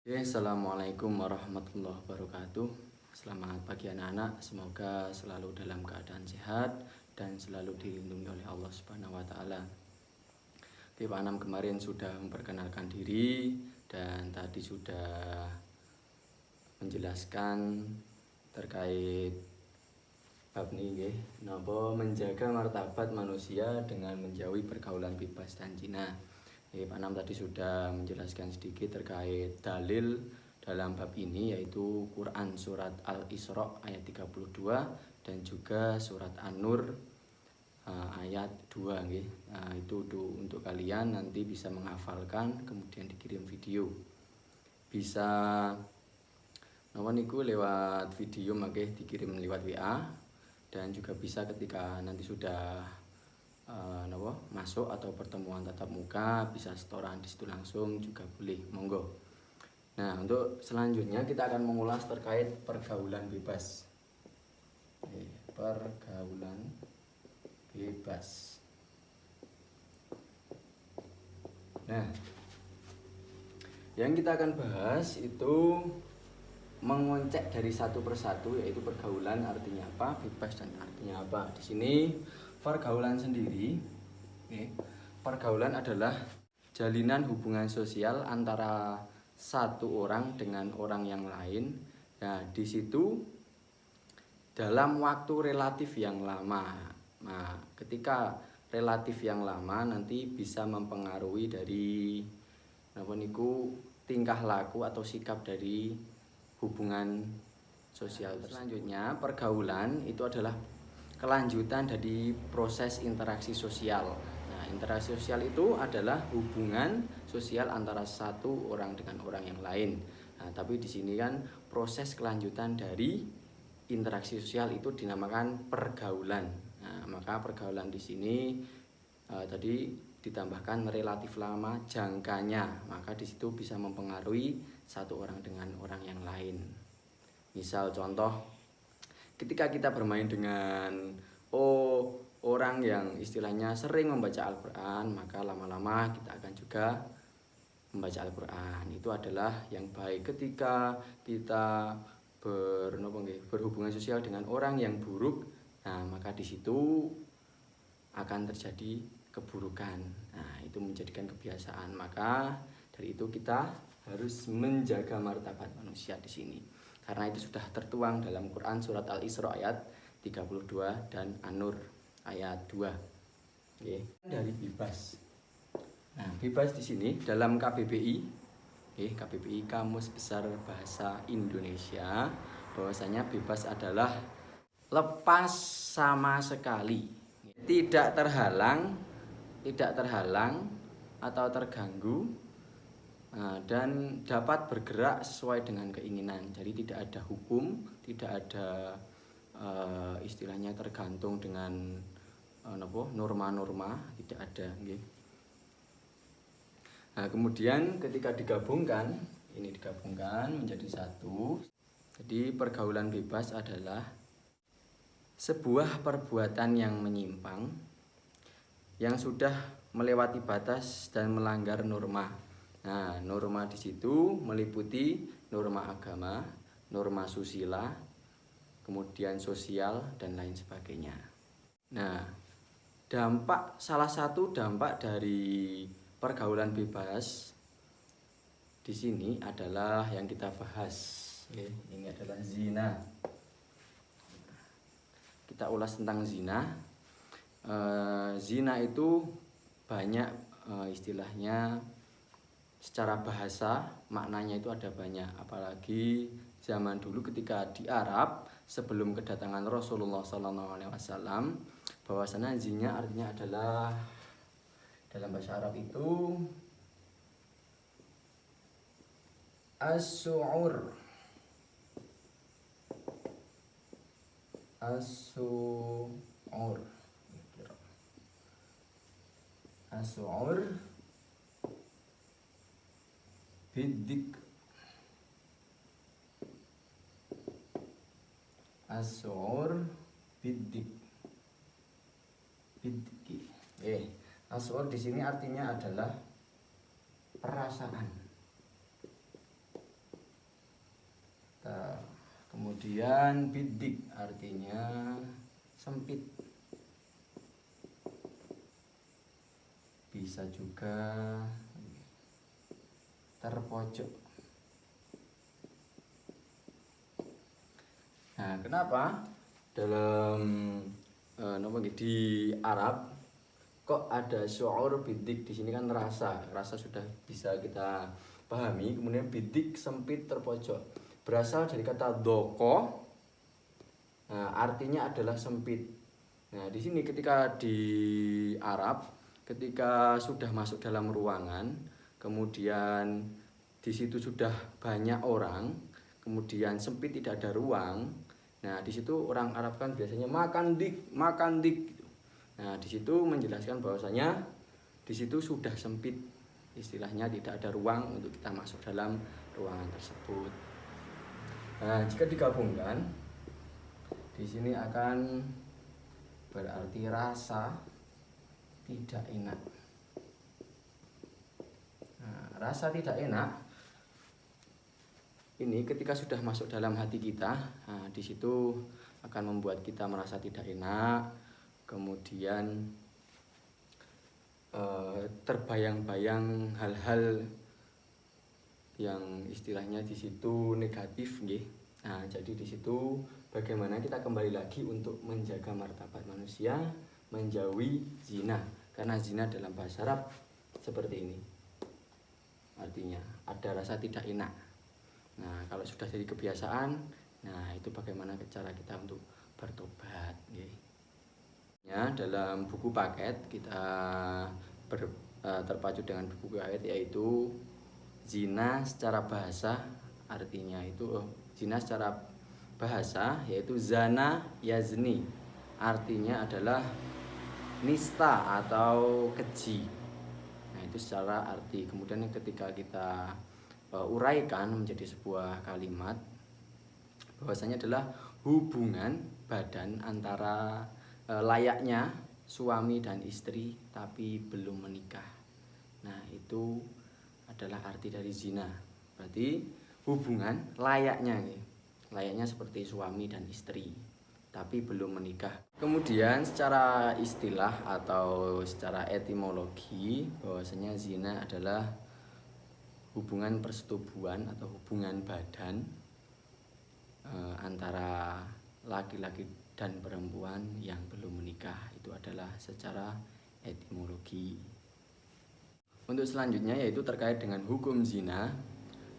Oke, Assalamualaikum warahmatullahi wabarakatuh. Selamat pagi anak-anak, semoga selalu dalam keadaan sehat dan selalu dilindungi oleh Allah Subhanahu wa Ta'ala. Oke, Pak Anam kemarin sudah memperkenalkan diri dan tadi sudah menjelaskan terkait bab nggih, napa menjaga martabat manusia dengan menjauhi pergaulan bebas dan zina. Pak Anam tadi sudah menjelaskan sedikit terkait dalil dalam bab ini, yaitu Quran surat Al-Isra ayat 32 dan juga surat An-Nur ayat 2 nggih. Itu untuk kalian nanti bisa menghafalkan kemudian dikirim video. Bisa napa niku lewat video mangke dikirim lewat WA, dan juga bisa ketika nanti sudah masuk atau pertemuan tatap muka bisa setoran di situ langsung juga boleh, monggo. Nah, untuk selanjutnya kita akan mengulas terkait pergaulan bebas. Pergaulan bebas. Nah, yang kita akan bahas itu mengoncek dari satu persatu, yaitu pergaulan artinya apa, bebas dan artinya apa. Di sini pergaulan sendiri, pergaulan adalah jalinan hubungan sosial antara satu orang dengan orang yang lain. Nah, di situ dalam waktu relatif yang lama. Nah, ketika relatif yang lama nanti bisa mempengaruhi dari tingkah laku atau sikap dari hubungan sosial. Selanjutnya, pergaulan itu adalah kelanjutan dari proses interaksi sosial. Nah, interaksi sosial itu adalah hubungan sosial antara satu orang dengan orang yang lain. Nah, tapi di sini kan proses kelanjutan dari interaksi sosial itu dinamakan pergaulan. Nah, maka pergaulan di sini tadi ditambahkan relatif lama jangkanya, maka di situ bisa mempengaruhi satu orang dengan orang yang lain. Misal contoh, ketika kita bermain dengan orang yang istilahnya sering membaca Al-Quran, maka lama-lama kita akan juga membaca Al-Quran. Itu adalah yang baik. Ketika kita berhubungan sosial dengan orang yang buruk, nah maka di situ akan terjadi keburukan. Nah, itu menjadikan kebiasaan. Maka dari itu kita harus menjaga martabat manusia di sini. Karena itu sudah tertuang dalam Quran surat Al-Isra ayat 32 dan An-Nur ayat 2. Oke. Dari bebas. Nah, bebas di sini dalam KBBI, KBBI Kamus Besar Bahasa Indonesia, bahwasanya bebas adalah lepas sama sekali, tidak terhalang atau terganggu, dan dapat bergerak sesuai dengan keinginan. Jadi tidak ada hukum, tidak ada istilahnya tergantung dengan norma-norma, tidak ada. Nah, kemudian ketika digabungkan menjadi satu. Jadi pergaulan bebas adalah sebuah perbuatan yang menyimpang, yang sudah melewati batas dan melanggar norma. Nah, norma di situ meliputi norma agama, norma susila, kemudian sosial dan lain sebagainya. Nah, salah satu dampak dari pergaulan bebas di sini adalah yang kita bahas. Ini adalah zina. Kita ulas tentang zina. Zina itu banyak istilahnya secara bahasa, maknanya itu ada banyak. Apalagi zaman dulu ketika di Arab sebelum kedatangan Rasulullah SAW, bahwasanya zina artinya adalah dalam bahasa Arab itu as-su'ur. As-su'ur bidik. As-su'ur bidik. Bidki. As-su'ur di sini artinya adalah perasaan. Kemudian bidik artinya sempit. Bisa juga terpojok. Nah, kenapa dalam di Arab kok ada syu'ur bidik? Di sini kan rasa sudah bisa kita pahami. Kemudian bidik sempit terpojok berasal dari kata doko. Nah, artinya adalah sempit. Nah, di sini ketika di Arab, ketika sudah masuk dalam ruangan, kemudian di situ sudah banyak orang, kemudian sempit tidak ada ruang. Nah, di situ orang Arab kan biasanya makan dik gitu. Nah, di situ menjelaskan bahwasanya di situ sudah sempit. Istilahnya tidak ada ruang untuk kita masuk dalam ruangan tersebut. Nah, jika digabungkan di sini akan berarti rasa tidak enak. Nah, rasa tidak enak ini ketika sudah masuk dalam hati kita, nah, di situ akan membuat kita merasa tidak enak, kemudian terbayang-bayang hal-hal yang istilahnya di situ negatif, nggih. Nah, jadi di situ bagaimana kita kembali lagi untuk menjaga martabat manusia, menjauhi zina, karena zina dalam bahasa Arab seperti ini. Artinya ada rasa tidak enak. Nah, kalau sudah jadi kebiasaan, nah itu bagaimana cara kita untuk bertobat, okay. Ya, dalam buku paket kita terpacu dengan buku paket yaitu zina secara bahasa, artinya itu zina secara bahasa yaitu zana yazni, artinya adalah nista atau keji. Nah, itu secara arti. Kemudian ketika kita uraikan menjadi sebuah kalimat, bahwasanya adalah hubungan badan antara layaknya suami dan istri tapi belum menikah. Nah, itu adalah arti dari zina. Berarti hubungan layaknya seperti suami dan istri tapi belum menikah. Kemudian secara istilah atau secara etimologi, bahwasanya zina adalah hubungan persetubuhan atau hubungan badan antara laki-laki dan perempuan yang belum menikah. Itu adalah secara etimologi. Untuk selanjutnya yaitu terkait dengan hukum zina.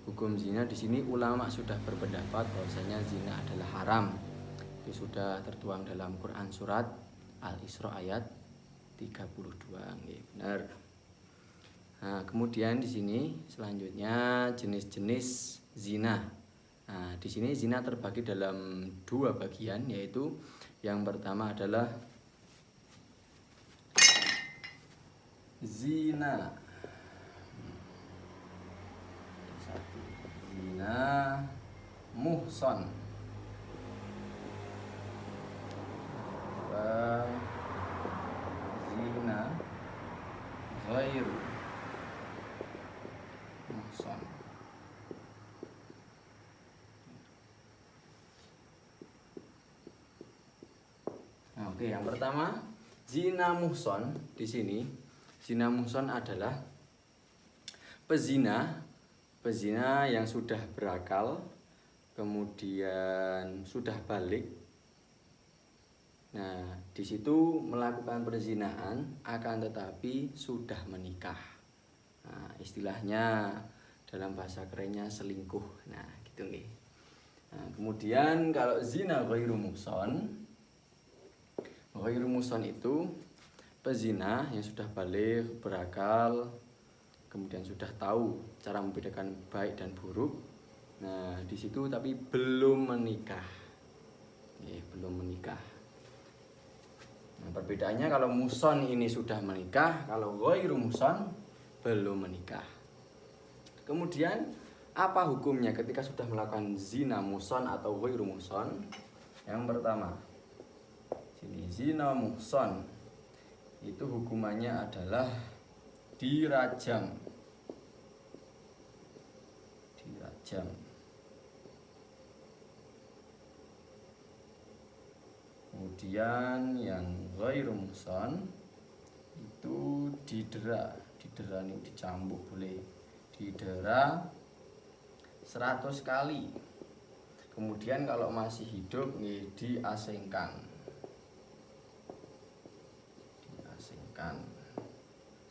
Hukum zina di sini ulama sudah berpendapat bahwasanya zina adalah haram. Itu sudah tertuang dalam Quran surat Al-Isra ayat 32. Benar. Nah, kemudian di sini selanjutnya jenis-jenis zina. Nah, di sini zina terbagi dalam dua bagian, yaitu yang pertama adalah zina. Zina muhson. Zina ghairu muhson. Nah, oke, yang pertama zina muhson. Di sini zina muhson adalah pezina yang sudah berakal, kemudian sudah balik. Nah, di situ melakukan perzinahan akan tetapi sudah menikah. Nah, istilahnya dalam bahasa kerennya selingkuh. Nah, gitu nih. Nah, kemudian kalau zina ghairu muhson itu pezina yang sudah balik, berakal, kemudian sudah tahu cara membedakan baik dan buruk. Nah, di situ tapi belum menikah. Belum menikah. Nah, perbedaannya kalau muhson ini sudah menikah, kalau ghairu muhson belum menikah. Kemudian apa hukumnya ketika sudah melakukan zina muhson atau ghairu muhson? Yang pertama, sini zina muhson itu hukumannya adalah dirajam. Kemudian yang ghairu muhsan itu didera ini dicambuk, boleh didera 100 kali. Kemudian kalau masih hidup diasingkan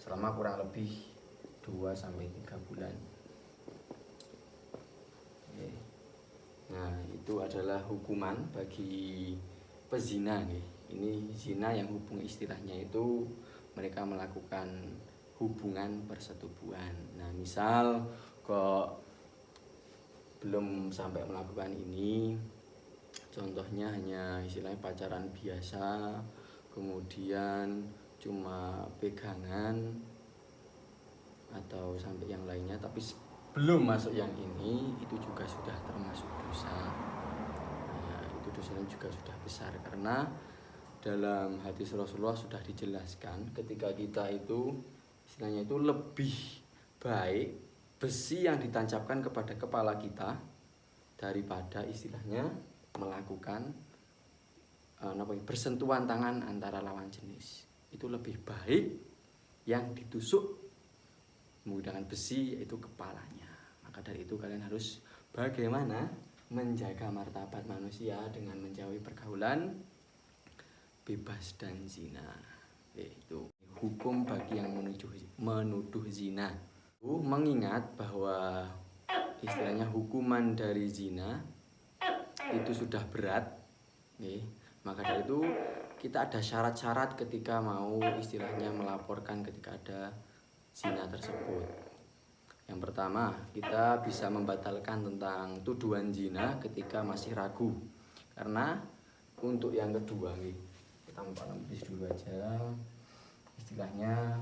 selama kurang lebih 2-3 bulan. Oke. Nah, itu adalah hukuman bagi pezina nih. Ini zina yang hubung istilahnya itu mereka melakukan hubungan persetubuhan. Nah, misal kok belum sampai melakukan ini, contohnya hanya istilahnya pacaran biasa, kemudian cuma pegangan atau sampai yang lainnya, tapi belum masuk yang ini, itu juga sudah termasuk dosa. Nah, itu dosanya juga sudah besar, karena dalam hadis Rasulullah sudah dijelaskan ketika kita itu istilahnya itu lebih baik besi yang ditancapkan kepada kepala kita daripada istilahnya melakukan bersentuhan tangan antara lawan jenis. Itu lebih baik yang ditusuk menggunakan besi, yaitu kepalanya. Maka dari itu kalian harus bagaimana menjaga martabat manusia dengan menjauhi pergaulan bebas dan zina. Itu hukum bagi yang menuduh zina. Mengingat bahwa istilahnya hukuman dari zina itu sudah berat, maka dari itu kita ada syarat-syarat ketika mau istilahnya melaporkan ketika ada zina tersebut. Yang pertama, kita bisa membatalkan tentang tuduhan zina ketika masih ragu. Karena untuk yang kedua kita memperhatikan dulu aja, istilahnya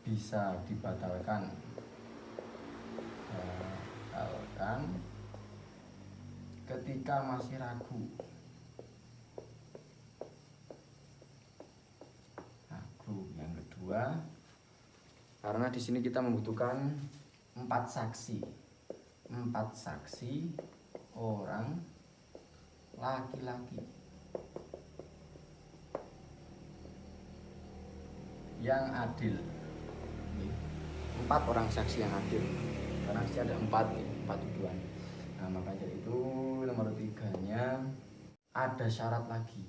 bisa dibatalkan ketika masih ragu. Yang kedua, karena di sini kita membutuhkan 4 saksi orang laki-laki yang adil. 4 orang saksi yang adil, karena di sini ada 4 tuduhan. Nah, maka dari itu nomor 3-nya ada syarat lagi,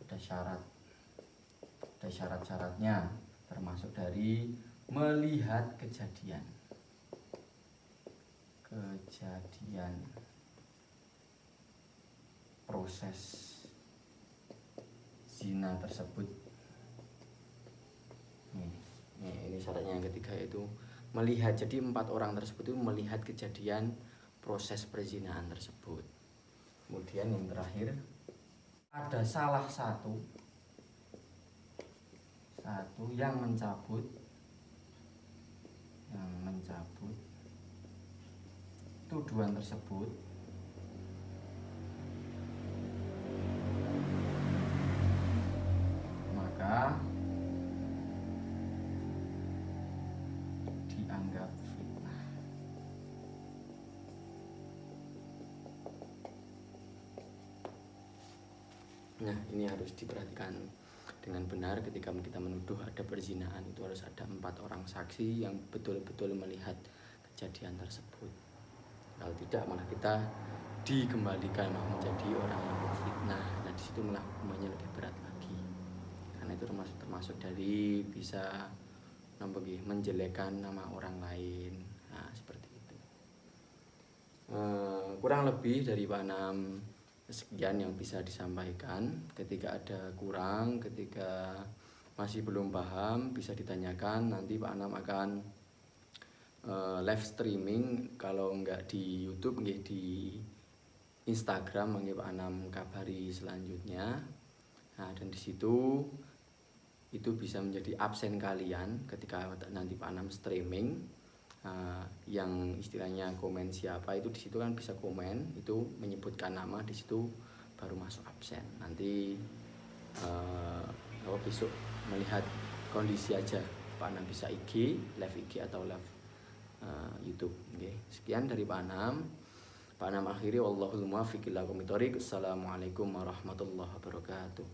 ada syarat-syaratnya, termasuk dari melihat kejadian proses zina tersebut. Ini syaratnya yang ketiga, yaitu melihat. Jadi 4 orang tersebut itu melihat kejadian proses perzinahan tersebut. Kemudian yang terakhir, ada salah satu yang mencabut tuduhan tersebut, maka dianggap fitnah. Nah, ini harus diperhatikan dengan benar ketika kita menuduh ada perzinahan. Itu harus ada 4 orang saksi yang betul-betul melihat kejadian tersebut. Kalau tidak, malah kita dikembalikan menjadi orang yang berfitnah. Nah, di situ malah hukumannya lebih berat lagi, karena itu termasuk dari bisa menjelekkan nama orang lain. Nah, seperti itu. Kurang lebih dari Pak Anam sekian yang bisa disampaikan. Ketika ada kurang, ketika masih belum paham, bisa ditanyakan. Nanti Pak Anam akan live streaming, kalau enggak di YouTube, enggak di Instagram, enggak Pak Anam kabari selanjutnya. Nah, dan di situ itu bisa menjadi absen kalian ketika nanti Pak Anam streaming. Yang istilahnya komen siapa itu di situ kan bisa komen, itu menyebutkan nama, di situ baru masuk absen. Nanti besok melihat kondisi aja, Pak Anam bisa IG, live IG atau live YouTube. Sekian dari Pak Anam. Fa ana akhiri wallahu muwaffiq ila aqwamit thoriq. Assalamualaikum warahmatullahi wabarakatuh.